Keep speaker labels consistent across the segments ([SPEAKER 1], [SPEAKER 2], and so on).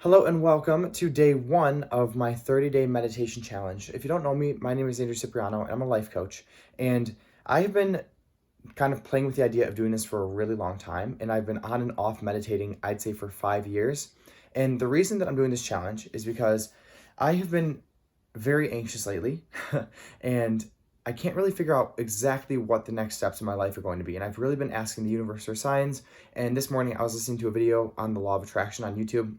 [SPEAKER 1] Hello and welcome to day one of my 30-day meditation challenge. If you don't know me, my name is Andrew Cipriano and I'm a life coach. And I have been kind of playing with the idea of doing this for a really long time. And I've been on and off meditating, I'd say for 5 years. And the reason that I'm doing this challenge is because I have been very anxious lately and I can't really figure out exactly what the next steps in my life are going to be. And I've really been asking the universe for signs. And this morning I was listening to a video on the law of attraction on YouTube.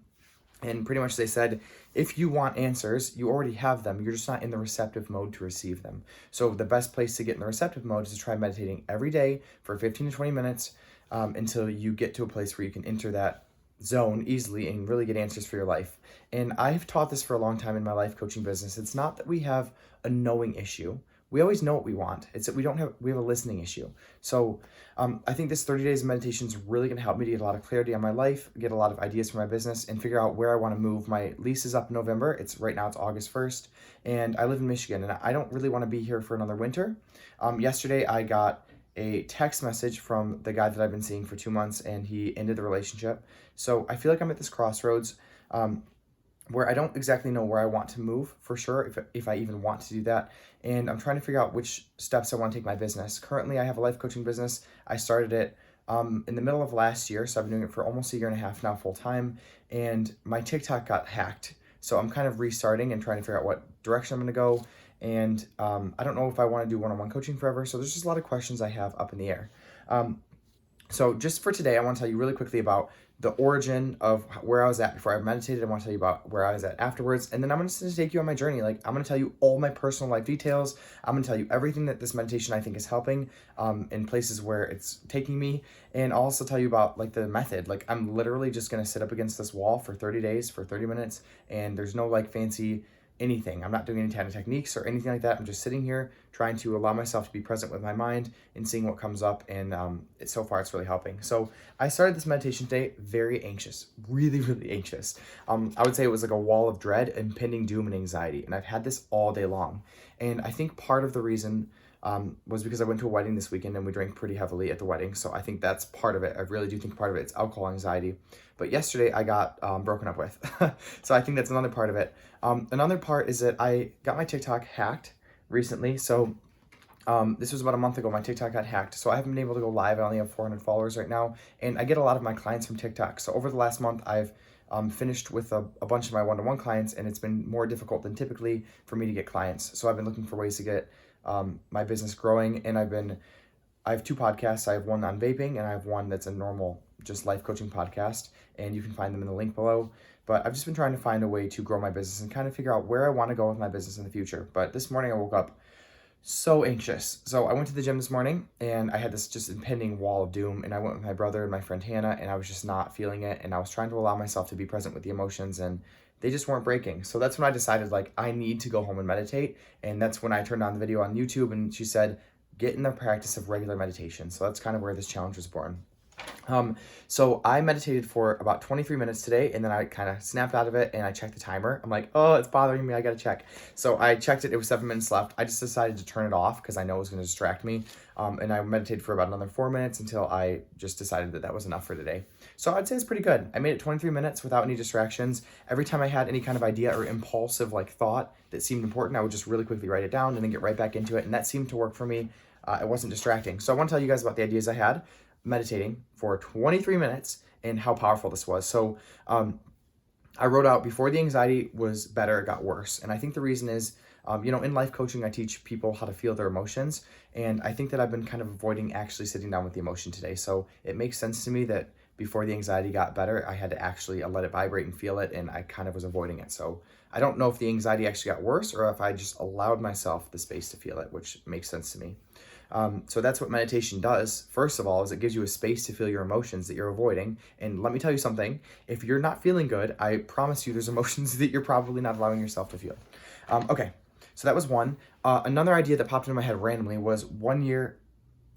[SPEAKER 1] And pretty much they said, if you want answers, you already have them. You're just not in the receptive mode to receive them. So the best place to get in the receptive mode is to try meditating every day for 15 to 20 minutes until you get to a place where you can enter that zone easily and really get answers for your life. And I've taught this for a long time in my life coaching business. It's not that we have a knowing issue. We always know what we want. It's that we have a listening issue. So I think this 30 days of meditation is really going to help me to get a lot of clarity on my life, get a lot of ideas for my business, and figure out where I want to move. My lease is up in November. Right now it's August 1st, and I live in Michigan, and I don't really want to be here for another winter. Yesterday I got a text message from the guy that I've been seeing for 2 months, and he ended the relationship. So I feel like I'm at this crossroads where I don't exactly know where I want to move for sure, if I even want to do that. And I'm trying to figure out which steps I want to take my business. Currently, I have a life coaching business. I started it in the middle of last year, so I've been doing it for almost a year and a half now full time. And my TikTok got hacked. So I'm kind of restarting and trying to figure out what direction I'm going to go. And I don't know if I want to do one-on-one coaching forever. So there's just a lot of questions I have up in the air. So just for today, I want to tell you really quickly about the origin of where I was at before I meditated. I want to tell you about where I was at afterwards. And then I'm just going to take you on my journey. I'm going to tell you all my personal life details. I'm going to tell you everything that this meditation I think is helping in places where it's taking me. And I'll also tell you about the method. I'm literally just going to sit up against this wall for 30 days, for 30 minutes. And there's no fancy anything. I'm not doing any kind of techniques or anything like that. I'm just sitting here trying to allow myself to be present with my mind and seeing what comes up. And so far, it's really helping. So I started this meditation today very anxious, really, really anxious. I would say it was like a wall of dread, impending doom, and anxiety. And I've had this all day long. And I think part of the reason was because I went to a wedding this weekend and we drank pretty heavily at the wedding. So I think that's part of it. I really do think part of it is alcohol anxiety. But yesterday I got broken up with. So I think that's another part of it. Another part is that I got my TikTok hacked recently. So this was about a month ago. My TikTok got hacked. So I haven't been able to go live. I only have 400 followers right now. And I get a lot of my clients from TikTok. So over the last month, I've finished with a bunch of my one-to-one clients, and it's been more difficult than typically for me to get clients. So I've been looking for ways to get my business growing, and I have 2 podcasts. I have one on vaping, and I have one that's a normal, just life coaching podcast, and you can find them in the link below. But I've just been trying to find a way to grow my business and kind of figure out where I want to go with my business in the future. But this morning I woke up so anxious. So I went to the gym this morning, and I had this just impending wall of doom, and I went with my brother and my friend Hannah, and I was just not feeling it, and I was trying to allow myself to be present with the emotions, and they just weren't breaking. So that's when I decided I need to go home and meditate. And that's when I turned on the video on YouTube, and she said, get in the practice of regular meditation. So that's kind of where this challenge was born. So I meditated for about 23 minutes today, and then I kind of snapped out of it and I checked the timer. I'm like, oh, it's bothering me. I got to check. So I checked it. It was 7 minutes left. I just decided to turn it off because I know it was going to distract me. And I meditated for about another 4 minutes until I just decided that that was enough for today. So I'd say it's pretty good. I made it 23 minutes without any distractions. Every time I had any kind of idea or impulsive thought that seemed important, I would just really quickly write it down and then get right back into it. And that seemed to work for me. It wasn't distracting. So I want to tell you guys about the ideas I had meditating for 23 minutes and how powerful this was. So I wrote out, before the anxiety was better, it got worse. And I think the reason is, in life coaching, I teach people how to feel their emotions. And I think that I've been kind of avoiding actually sitting down with the emotion today. So it makes sense to me that before the anxiety got better, I had to actually let it vibrate and feel it. And I kind of was avoiding it. So I don't know if the anxiety actually got worse or if I just allowed myself the space to feel it, which makes sense to me. So that's what meditation does. First of all, is it gives you a space to feel your emotions that you're avoiding. And let me tell you something, if you're not feeling good, I promise you there's emotions that you're probably not allowing yourself to feel. Okay, so that was one. Another idea that popped into my head randomly was 1 year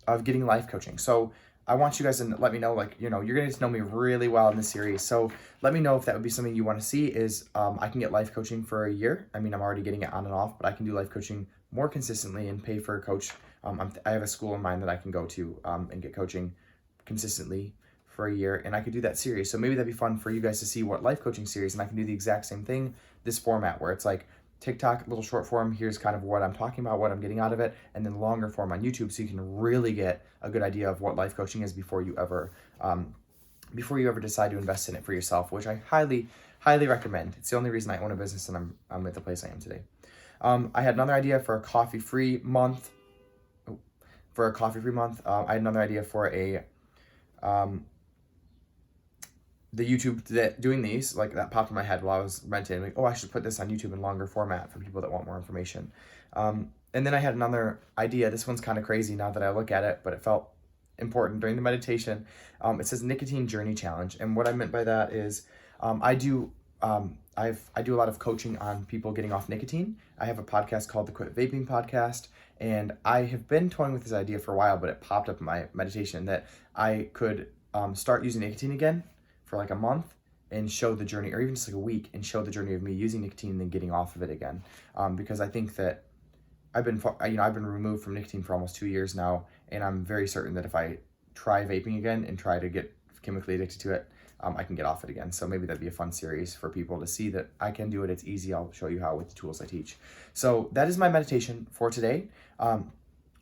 [SPEAKER 1] of getting life coaching. So I want you guys to let me know, you're getting to know me really well in this series. So let me know if that would be something you want to see is I can get life coaching for a year. I mean, I'm already getting it on and off, but I can do life coaching more consistently and pay for a coach. I have a school in mind that I can go to and get coaching consistently for a year, and I could do that series. So maybe that'd be fun for you guys to see what life coaching series, and I can do the exact same thing, this format where it's like TikTok, little short form, here's kind of what I'm talking about, what I'm getting out of it, and then longer form on YouTube, so you can really get a good idea of what life coaching is before you ever decide to invest in it for yourself, which I highly recommend. It's the only reason I own a business and I'm at the place I am today. I had another idea for a coffee-free month. I had another idea for the YouTube that doing these, like that popped in my head while I was renting. Like, oh, I should put this on YouTube in longer format for people that want more information. And then I had another idea. This one's kind of crazy now that I look at it, but it felt important during the meditation. It says nicotine journey challenge, and what I meant by that is I do a lot of coaching on people getting off nicotine. I have a podcast called the Quit Vaping Podcast, and I have been toying with this idea for a while, but it popped up in my meditation that I could start using nicotine again for like a month and show the journey, or even just like a week, and show the journey of me using nicotine and then getting off of it again. Because I think that I've been removed from nicotine for almost 2 years now, and I'm very certain that if I try vaping again and try to get chemically addicted to it, I can get off it again. So maybe that'd be a fun series for people to see that I can do it. It's easy. I'll show you how with the tools I teach. So that is my meditation for today.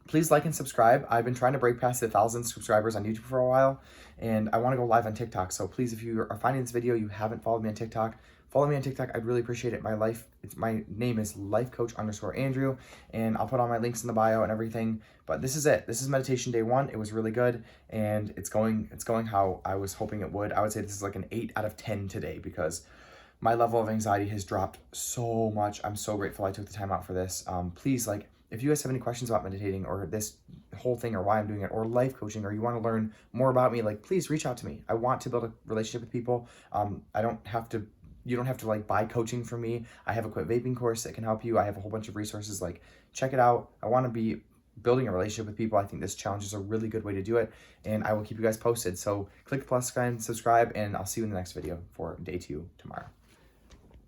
[SPEAKER 1] Please like and subscribe. I've been trying to break past 1,000 subscribers on YouTube for a while, and I want to go live on TikTok. So please, if you are finding this video, you haven't followed me on TikTok, follow me on TikTok. I'd really appreciate it. My name is lifecoach_Andrew, and I'll put all my links in the bio and everything. But this is it. This is meditation day 1. It was really good, and it's going how I was hoping it would. I would say this is like an 8 out of 10 today, because my level of anxiety has dropped so much. I'm so grateful I took the time out for this. Please, like, if you guys have any questions about meditating or this whole thing or why I'm doing it, or life coaching, or you want to learn more about me, like, please reach out to me. I want to build a relationship with people. You don't have to like buy coaching from me. I have a Quit Vaping course that can help you. I have a whole bunch of resources. Like, check it out. I want to be building a relationship with people. I think this challenge is a really good way to do it, and I will keep you guys posted. So click the plus sign, subscribe, and I'll see you in the next video for day 2 tomorrow.